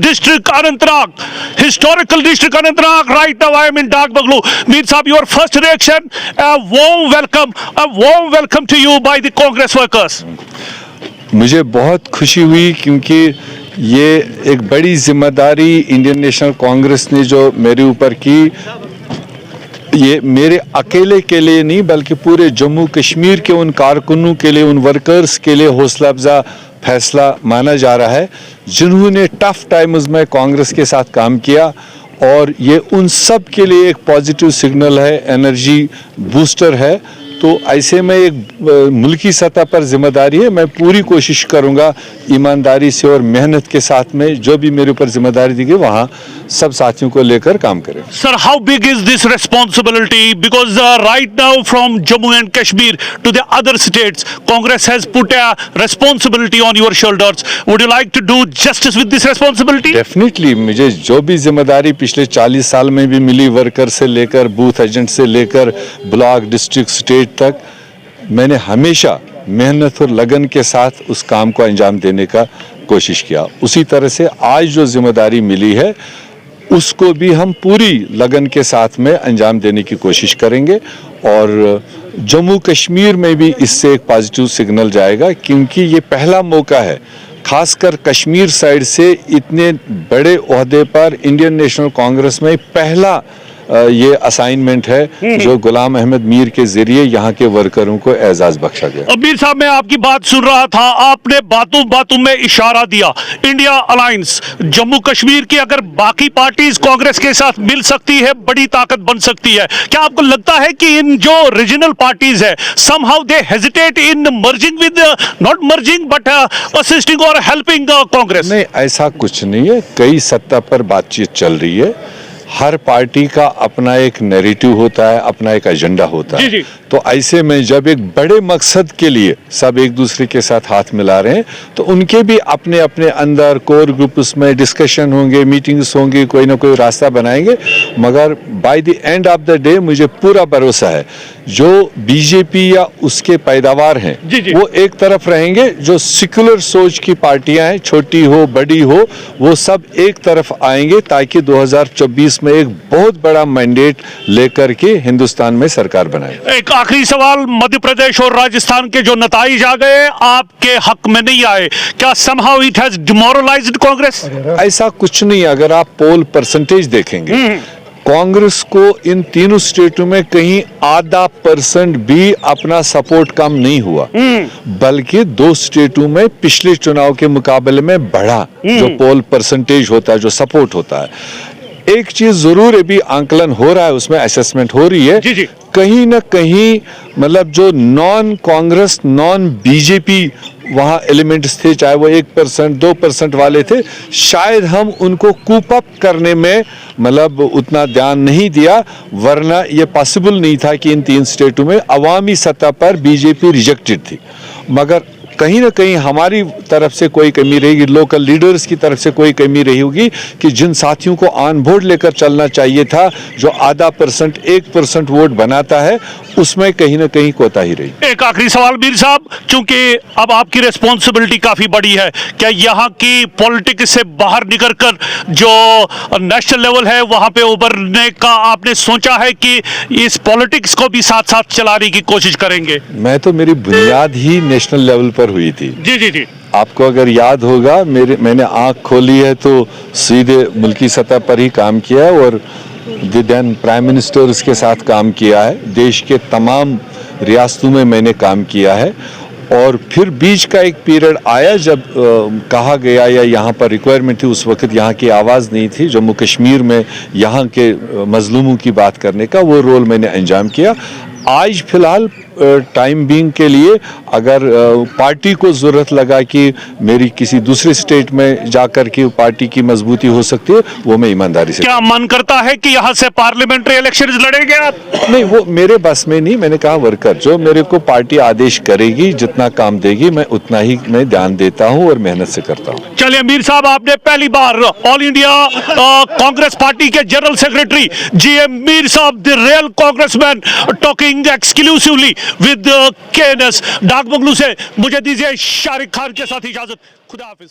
district Anantnag, historical district Anantnag. Right now I am in Dak Baglu. Mir Sahab, your first reaction, a warm welcome to you by the Congress workers. मुझे बहुत खुशी हुई क्योंकि ये एक बड़ी जिम्मेदारी इंडियन नेशनल कांग्रेस ने जो मेरे ऊपर की, ये मेरे अकेले के लिए नहीं बल्कि पूरे जम्मू कश्मीर के उन कारकुनों के लिए, उन वर्कर्स के लिए हौसला अफजा फैसला माना जा रहा है जिन्होंने टफ टाइम्स में कांग्रेस के साथ काम किया, और ये उन सब के लिए एक पॉजिटिव सिग्नल है, एनर्जी बूस्टर है। तो ऐसे में एक मुल्की सतह पर जिम्मेदारी है, मैं पूरी कोशिश करूंगा ईमानदारी से और मेहनत के साथ में जो भी मेरे ऊपर जिम्मेदारी दी गई वहाँ सब साथियों को लेकर काम करें। Sir, how big is this responsibility? Because right now from Jammu and Kashmir to the other states, Congress has put a responsibility on your shoulders. Would you like to do justice with this responsibility? Definitely मुझे जो भी जिम्मेदारी पिछले 40 साल में भी मिली, worker से लेकर बूथ एजेंट से लेकर ब्लॉक, डिस्ट्रिक्ट, स्टेट तक, मैंने हमेशा मेहनत और लगन के साथ उस काम को अंजाम देने का कोशिश किया। उसी तरह से आज जो जिम्मेदारी मिली है उसको भी हम पूरी लगन के साथ में अंजाम देने की कोशिश करेंगे, और जम्मू कश्मीर में भी इससे एक पॉजिटिव सिग्नल जाएगा क्योंकि ये पहला मौका है, खासकर कश्मीर साइड से इतने बड़े ओहदे पर इंडियन नेशनल कांग्रेस में पहला ये असाइनमेंट है जो गुलाम अहमद मीर के जरिए यहाँ के वर्करों को एजाज बख्शा गया। मीर साहब, मैं आपकी बात सुन रहा था, आपने बातों बातों में इशारा दिया इंडिया अलायंस, जम्मू कश्मीर की अगर बाकी पार्टीज कांग्रेस के साथ मिल सकती है बड़ी ताकत बन सकती है। क्या आपको लगता है कि इन जो रीजनल पार्टीज है somehow they hesitate in merging with, not merging but assisting और हेल्पिंग कांग्रेस? नहीं, ऐसा कुछ नहीं है। कई सत्ता पर बातचीत चल रही है, हर पार्टी का अपना एक नैरेटिव होता है, अपना एक एजेंडा होता है। जी। तो ऐसे में जब एक बड़े मकसद के लिए सब एक दूसरे के साथ हाथ मिला रहे हैं तो उनके भी अपने अपने अंदर कोर ग्रुप्स में डिस्कशन होंगे, मीटिंग्स होंगी, कोई ना कोई रास्ता बनाएंगे। मगर by the end of the day मुझे पूरा भरोसा है जो बीजेपी या उसके पैदावार हैं वो एक तरफ रहेंगे, जो सेक्युलर सोच की पार्टियां हैं, छोटी हो बड़ी हो, वो सब एक तरफ आएंगे ताकि 2024 में एक बहुत बड़ा मैंडेट लेकर के हिंदुस्तान में सरकार बनाए। एक आखिरी सवाल, मध्य प्रदेश और राजस्थान के जो नतीजे आ गए आपके हक में नहीं आए, क्या somehow it has demoralized Congress? ऐसा कुछ नहीं। अगर आप पोल परसेंटेज देखेंगे कांग्रेस को इन तीनों स्टेटों में कहीं आधा % भी अपना सपोर्ट कम नहीं हुआ, बल्कि 2 स्टेटों में पिछले चुनाव के मुकाबले में बढ़ा जो पोल परसेंटेज होता है, जो सपोर्ट होता है। एक चीज जरूर अभी आंकलन हो रहा है, उसमें असेसमेंट हो रही है। जी। कहीं ना कहीं मतलब जो नॉन कांग्रेस, नॉन बीजेपी वहाँ एलिमेंट्स थे, चाहे वो 1% 2% वाले थे, शायद हम उनको कूप अप करने में मतलब उतना ध्यान नहीं दिया, वरना ये पॉसिबल नहीं था कि इन 3 स्टेटों में अवामी सतह पर बीजेपी रिजेक्टेड थी। मगर कहीं ना कहीं हमारी तरफ से कोई कमी रहेगी, लोकल लीडर्स की तरफ से कोई कमी रही होगी कि जिन साथियों को ऑन बोर्ड लेकर चलना चाहिए था, जो आधा % 1% वोट बनाता है, उसमें कहीं ना कहीं कोताही रही। एक आखिरी सवाल मीर साहब, चूंकि अब आपकी रिस्पॉन्सिबिलिटी काफी बड़ी है, क्या यहाँ की पॉलिटिक्स से बाहर निकलकर जो नेशनल लेवल है वहां पे उभरने का आपने सोचा है कि इस पॉलिटिक्स को भी साथ साथ चलाने की कोशिश करेंगे? मैं तो मेरी बुनियाद ही नेशनल लेवल पर हुई थी। जी। आपको अगर याद होगा मैंने आंख खोली है तो सीधे मुल्की सतह पर ही काम किया है, और देन प्राइम मिनिस्टर्स के साथ काम किया है, देश के तमाम रियासतों में मैंने काम किया है। और फिर बीच का एक पीरियड आया जब कहा गया या यहाँ पर रिक्वायरमेंट थी, उस वक्त यहाँ की आवाज़ नहीं थी, जम्मू कश्मीर में यहाँ के मजलूमों की बात करने का, वो रोल मैंने अंजाम किया। आज फिलहाल टाइम बीइंग के लिए अगर पार्टी को ज़रूरत लगा कि मेरी किसी दूसरे स्टेट में जाकर के पार्टी की मजबूती हो सकती है, वो मैं ईमानदारी से। क्या मन करता है कि यहाँ से पार्लियामेंट्री इलेक्शन लड़ेंगे आप? नहीं, वो मेरे बस में नहीं। मैंने कहा वर्कर जो मेरे को पार्टी आदेश करेगी, जितना काम देगी, मैं उतना ही मैं ध्यान देता हूँ और मेहनत से करता हूँ। चलिए मीर साहब, आपने पहली बार ऑल इंडिया कांग्रेस पार्टी के जनरल सेक्रेटरी GM मीर साहब, the real congressman, talking exclusively with KNS डाक बंगलू से। मुझे दीजिए शारिक खान के साथ इजाजत। खुदा हाफिज।